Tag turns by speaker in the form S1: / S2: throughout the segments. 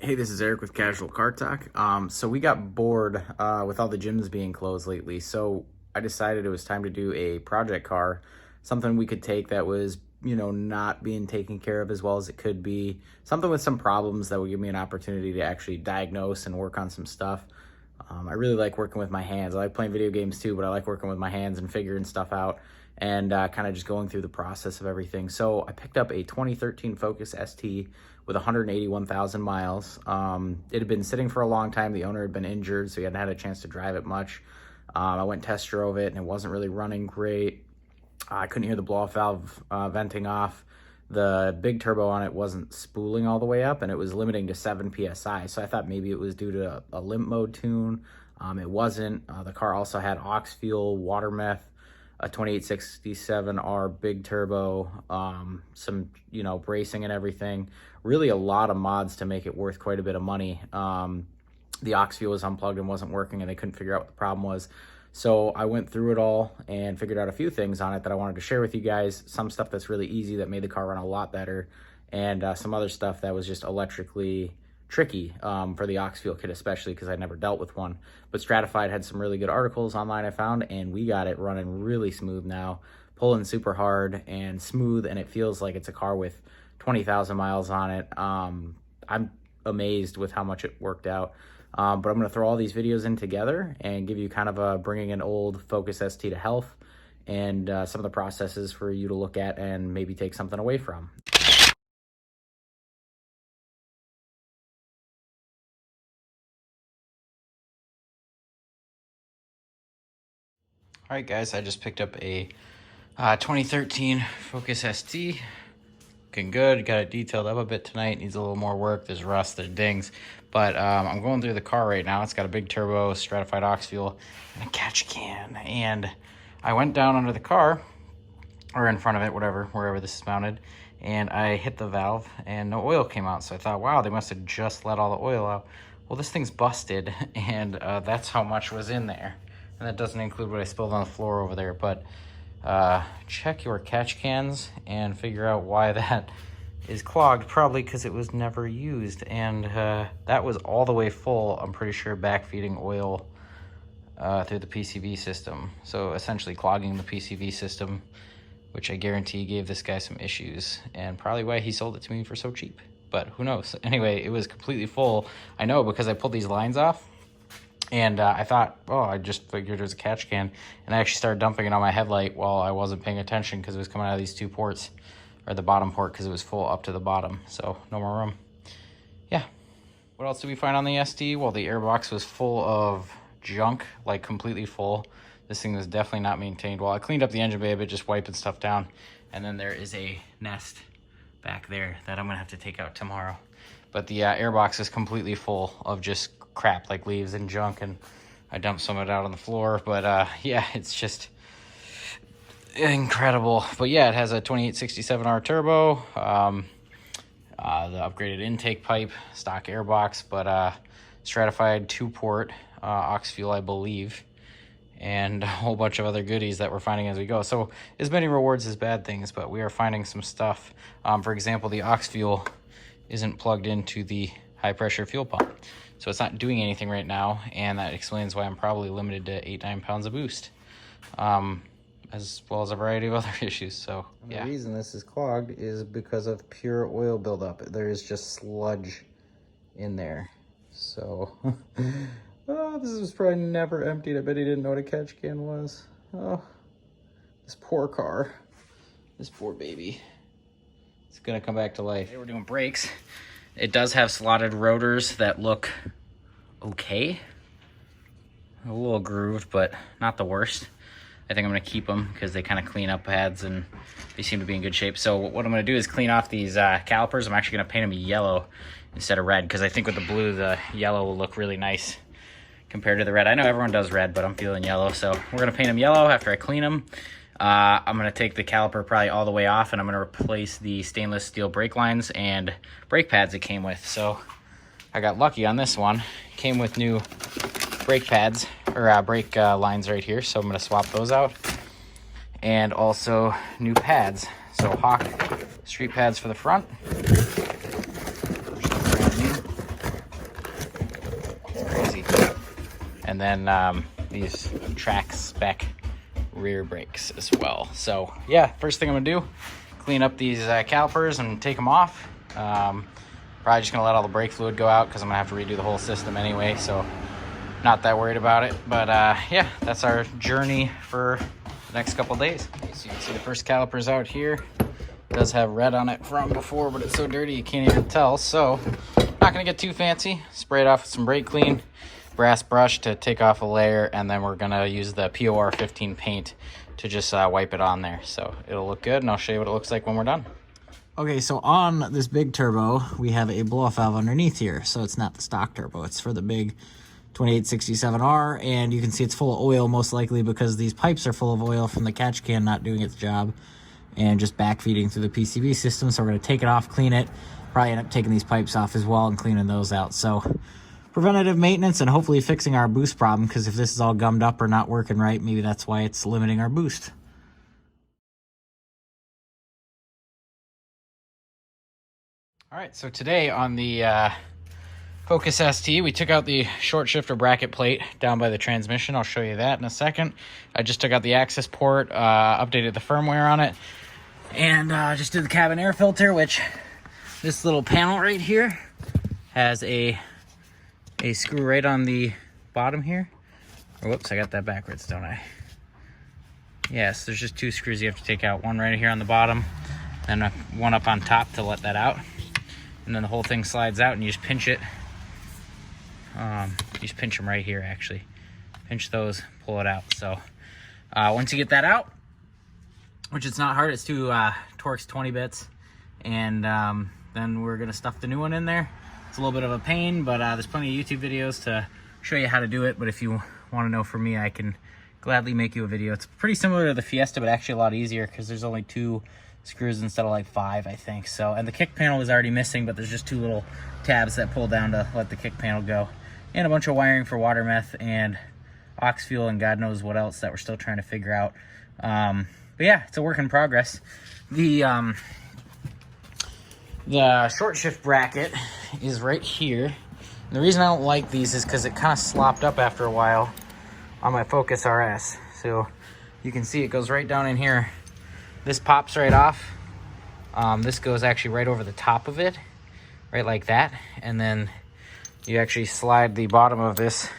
S1: Hey, this is Eric with Casual Car Talk. So we got bored with all the gyms being closed lately, so I decided it was time to do a project car, something we could take that was, not being taken care of as well as it could be, something with some problems that would give me an opportunity to actually diagnose and work on some stuff. I really like working with my hands. I like playing video games too, but I like working with my hands and figuring stuff out and kind of just going through the process of everything. So I picked up a 2013 Focus ST with 181,000 miles. It had been sitting for a long time. The owner had been injured, so he hadn't had a chance to drive it much. I went test drove it, and it wasn't really running great. I couldn't hear the blow-off valve venting off. The big turbo on it wasn't spooling all the way up, and it was limiting to 7 psi. So I thought maybe it was due to a limp mode tune. It wasn't. The car also had aux fuel, water meth, a 2867R big turbo, some bracing and everything. Really a lot of mods to make it worth quite a bit of money. The aux fuel was unplugged and wasn't working, and they couldn't figure out what the problem was. So I went through it all and figured out a few things on it that I wanted to share with you guys. Some stuff that's really easy that made the car run a lot better, and some other stuff that was just electrically tricky for the aux fuel kit, especially because I'd never dealt with one. But Stratified had some really good articles online I found, and we got it running really smooth now, pulling super hard and smooth, and it feels like it's a car with 20,000 miles on it. I'm amazed with how much it worked out. But I'm going to throw all these videos in together and give you kind of a bringing an old Focus ST to health and some of the processes for you to look at and maybe take something away from. All right, guys, I just picked up a 2013 Focus ST. Looking good. Got it detailed up a bit tonight. Needs a little more work. There's rust, there's dings. But I'm going through the car right now. It's got a big turbo, stratified aux fuel, and a catch can. And I went down under the car, or in front of it, wherever this is mounted, and I hit the valve, and no oil came out. So I thought, wow, they must have just let all the oil out. Well, this thing's busted, and that's how much was in there. And that doesn't include what I spilled on the floor over there. But check your catch cans and figure out why that is clogged, probably because it was never used. And that was all the way full, I'm pretty sure, backfeeding oil through the PCV system. So essentially clogging the PCV system, which I guarantee gave this guy some issues, and probably why he sold it to me for so cheap. But who knows? Anyway, it was completely full. I know because I pulled these lines off. And I thought, oh, I just figured it was a catch can. And I actually started dumping it on my headlight while I wasn't paying attention because it was coming out of these two ports, or the bottom port, because it was full up to the bottom. So no more room. Yeah. What else did we find on the ST? Well, the airbox was full of junk, like completely full. This thing was definitely not maintained well. I cleaned up the engine bay a bit, just wiping stuff down. And then there is a nest back there that I'm going to have to take out tomorrow. But the airbox is completely full of just crap, like leaves and junk, and I dumped some of it out on the floor. But yeah, it's just incredible. But yeah, it has a 2867R turbo, the upgraded intake pipe, stock airbox, but stratified 2-port aux fuel, I believe, and a whole bunch of other goodies that we're finding as we go. So as many rewards as bad things, but we are finding some stuff. For example, the aux fuel isn't plugged into the high pressure fuel pump, so it's not doing anything right now, and that explains why I'm probably limited to 8-9 pounds of boost, as well as a variety of other issues. So yeah. The reason this is clogged is because of pure oil buildup. There is just sludge in there. So oh, this was probably never emptied. I bet he didn't know what a catch can was. Oh, this poor car, this poor baby. It's gonna come back to life. Today we're doing brakes. It does have slotted rotors that look okay. A little grooved, but not the worst. I think I'm gonna keep them because they kind of clean up pads and they seem to be in good shape. So what I'm gonna do is clean off these calipers. I'm actually gonna paint them yellow instead of red, because I think with the blue, the yellow will look really nice compared to the red. I know everyone does red, but I'm feeling yellow. So we're gonna paint them yellow after I clean them. I'm going to take the caliper probably all the way off, and I'm going to replace the stainless steel brake lines and brake pads it came with. So I got lucky on this one. It came with new brake pads, or brake lines right here. So I'm going to swap those out. And also new pads. So Hawk street pads for the front. and then these track spec rear brakes as well. So yeah, first thing I'm gonna do, clean up these calipers and take them off. Probably just gonna let all the brake fluid go out because I'm gonna have to redo the whole system anyway, so not that worried about it. But yeah, that's our journey for the next couple days. Okay, so you can see the first calipers out here. It does have red on it from before, but it's so dirty you can't even tell. So not gonna get too fancy. Spray it off with some brake clean, brass brush to take off a layer, and then we're gonna use the POR 15 paint to just wipe it on there. So it'll look good, and I'll show you what it looks like when we're done. Okay, so on this big turbo, we have a blow-off valve underneath here. So it's not the stock turbo, it's for the big 2867R, and you can see it's full of oil, most likely because these pipes are full of oil from the catch can not doing its job and just backfeeding through the PCV system. So we're gonna take it off, clean it, probably end up taking these pipes off as well and cleaning those out. So preventative maintenance and hopefully fixing our boost problem, because if this is all gummed up or not working right, maybe that's why it's limiting our boost. All right, so today on the Focus ST, we took out the short shifter bracket plate down by the transmission. I'll show you that in a second. I just took out the access port, updated the firmware on it, and just did the cabin air filter, which this little panel right here has a screw right on the bottom here. Oh, whoops, I got that backwards, don't I? Yes, there's just two screws you have to take out. One right here on the bottom, and one up on top to let that out. And then the whole thing slides out, and you just pinch it. You just pinch them right here, actually. Pinch those, pull it out. So once you get that out, which it's not hard, it's two Torx 20 bits, and then we're gonna stuff the new one in there. It's a little bit of a pain, but there's plenty of YouTube videos to show you how to do it. But if you want to know from me, I can gladly make you a video. It's pretty similar to the Fiesta, but actually a lot easier because there's only 2 screws instead of like 5, I think. So, and the kick panel is already missing, but there's just 2 little tabs that pull down to let the kick panel go, and a bunch of wiring for water meth and aux fuel and God knows what else that we're still trying to figure out. But yeah, it's a work in progress. The short shift bracket is right here. And the reason I don't like these is because it kind of slopped up after a while on my Focus RS. So you can see it goes right down in here. This pops right off. This goes actually right over the top of it, right like that. And then you actually slide the bottom of this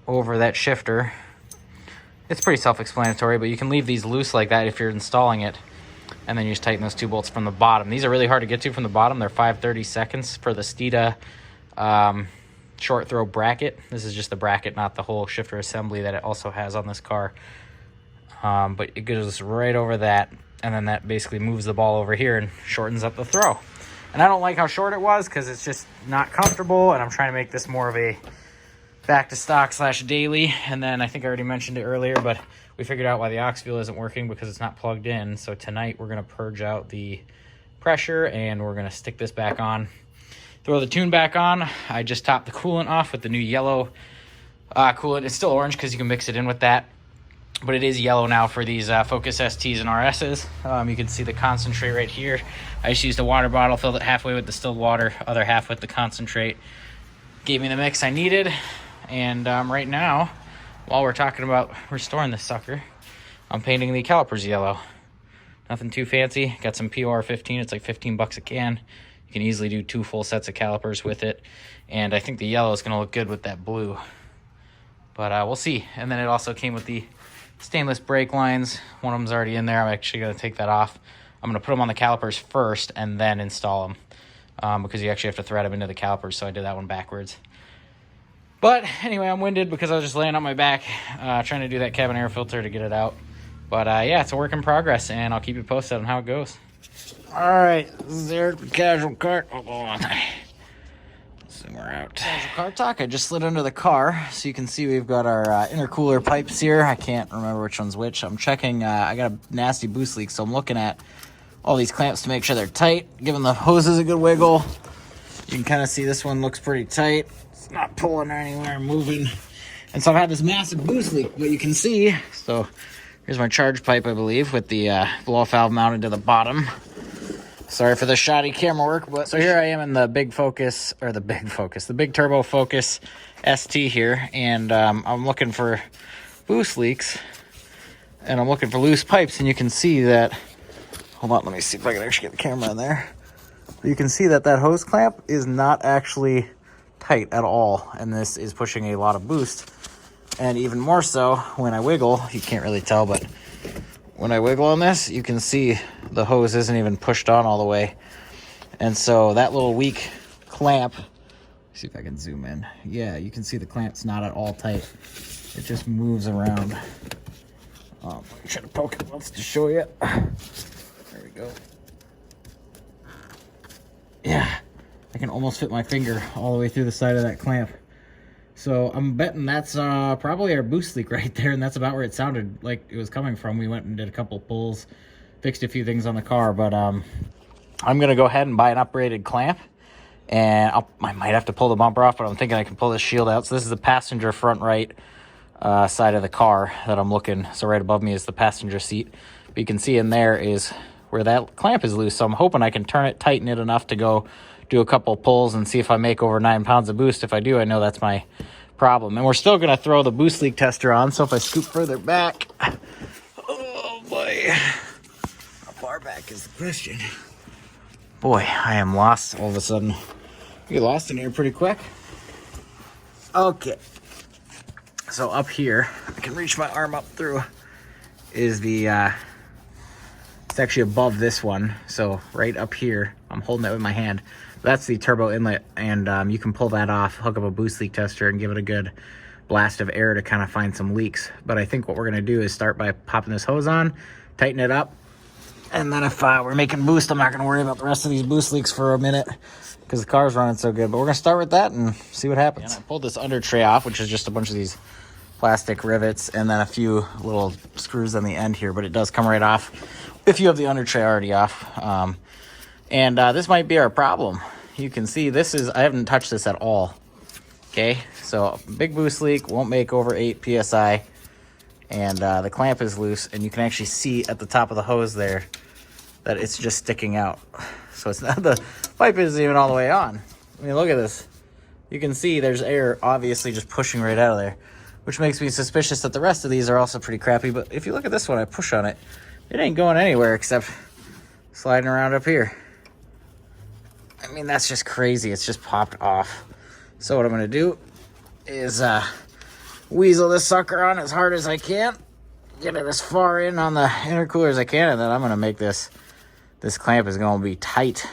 S1: over that shifter. It's pretty self-explanatory, but you can leave these loose like that if you're installing it. And then you just tighten those 2 bolts from the bottom. These are really hard to get to from the bottom. They're 5/32 for the Steeda short throw bracket. This is just the bracket, not the whole shifter assembly that it also has on this car. But it goes right over that, and then that basically moves the ball over here and shortens up the throw. And I don't like how short it was because it's just not comfortable, and I'm trying to make this more of a back to stock / daily. And then I think I already mentioned it earlier, but we figured out why the aux fuel isn't working because it's not plugged in. So tonight we're going to purge out the pressure, and we're going to stick this back on, throw the tune back on. I just topped the coolant off with the new yellow coolant. It's still orange because you can mix it in with that, but it is yellow now for these Focus STs and RSs. You can see the concentrate right here. I just used a water bottle, filled it halfway with distilled water, other half with the concentrate. Gave me the mix I needed. And right now, while we're talking about restoring this sucker, I'm painting the calipers yellow. Nothing too fancy. Got some POR 15. It's like 15 bucks a can. You can easily do 2 full sets of calipers with it. And I think the yellow is going to look good with that blue. But we'll see. And then it also came with the stainless brake lines. One of them's already in there. I'm actually going to take that off. I'm going to put them on the calipers first and then install them, because you actually have to thread them into the calipers, so I did that one backwards. But anyway, I'm winded because I was just laying on my back trying to do that cabin air filter to get it out. But yeah, it's a work in progress, and I'll keep you posted on how it goes. All right, this is Eric with Casual Cart. Oh, hold on. So we're out. Casual Cart Talk. I just slid under the car, so you can see we've got our intercooler pipes here. I can't remember which one's which. I'm checking. I got a nasty boost leak, so I'm looking at all these clamps to make sure they're tight, giving the hoses a good wiggle. You can kind of see this one looks pretty tight. It's not pulling anywhere, moving. And so I've had this massive boost leak, but you can see, so here's my charge pipe, I believe, with the blow-off valve mounted to the bottom. Sorry for the shoddy camera work, but so here I am in the big turbo focus ST here, and I'm looking for boost leaks, and I'm looking for loose pipes, and you can see that, hold on, let me see if I can actually get the camera in there. You can see that that hose clamp is not actually tight at all, and this is pushing a lot of boost. And even more so when I wiggle, you can't really tell, but when I wiggle on this, you can see the hose isn't even pushed on all the way. And so that little weak clamp, see if I can zoom in. Yeah, you can see the clamp's not at all tight. It just moves around. I should have poked it once to show you. There we go. Yeah, I can almost fit my finger all the way through the side of that clamp. So I'm betting that's probably our boost leak right there, and that's about where it sounded like it was coming from. We went and did a couple pulls, fixed a few things on the car, but I'm going to go ahead and buy an upgraded clamp, and I might have to pull the bumper off, but I'm thinking I can pull this shield out. So this is the passenger front right side of the car that I'm looking. So right above me is the passenger seat. But you can see in there is where that clamp is loose. So I'm hoping I can turn it, tighten it enough to go do a couple pulls and see if I make over 9 pounds of boost. If I do, I know that's my problem. And we're still going to throw the boost leak tester on. So if I scoop further back, oh boy, how far back is the question? Boy, I am lost all of a sudden. You get lost in here pretty quick. Okay. So up here, I can reach my arm up through, is the, it's actually above this one. So right up here, I'm holding it with my hand. That's the turbo inlet, and you can pull that off, hook up a boost leak tester, and give it a good blast of air to kind of find some leaks. But I think what we're going to do is start by popping this hose on, tighten it up, and then if we're making boost, I'm not going to worry about the rest of these boost leaks for a minute because the car's running so good. But we're going to start with that and see what happens. And I pulled this under tray off, which is just a bunch of these plastic rivets and then a few little screws on the end here, but it does come right off if you have the under tray already off. This might be our problem. You can see this is, I haven't touched this at all. Okay, so big boost leak, won't make over 8 PSI. And the clamp is loose, and you can actually see at the top of the hose there that it's just sticking out. So it's not, the pipe isn't even all the way on. I mean, look at this. You can see there's air obviously just pushing right out of there, which makes me suspicious that the rest of these are also pretty crappy. But if you look at this one, I push on it, it ain't going anywhere except sliding around up here. I mean, that's just crazy. It's just popped off. So what I'm going to do is weasel this sucker on as hard as I can, get it as far in on the intercooler as I can, and then I'm going to make this clamp is going to be tight,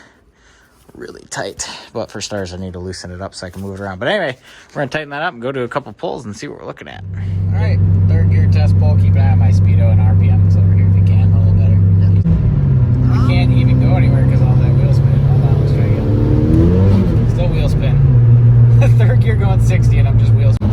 S1: really tight. But for starters, I need to loosen it up so I can move it around. But anyway, we're going to tighten that up and go do a couple pulls and see what we're looking at. All right, third gear test pull. Keep an eye on my speedo and RPMs over here if you can, a little better. Yeah. I can't even go anywhere because all that wheel spin. Hold on, let's try again. Still wheel spin. Third gear going 60 and I'm just wheel spin.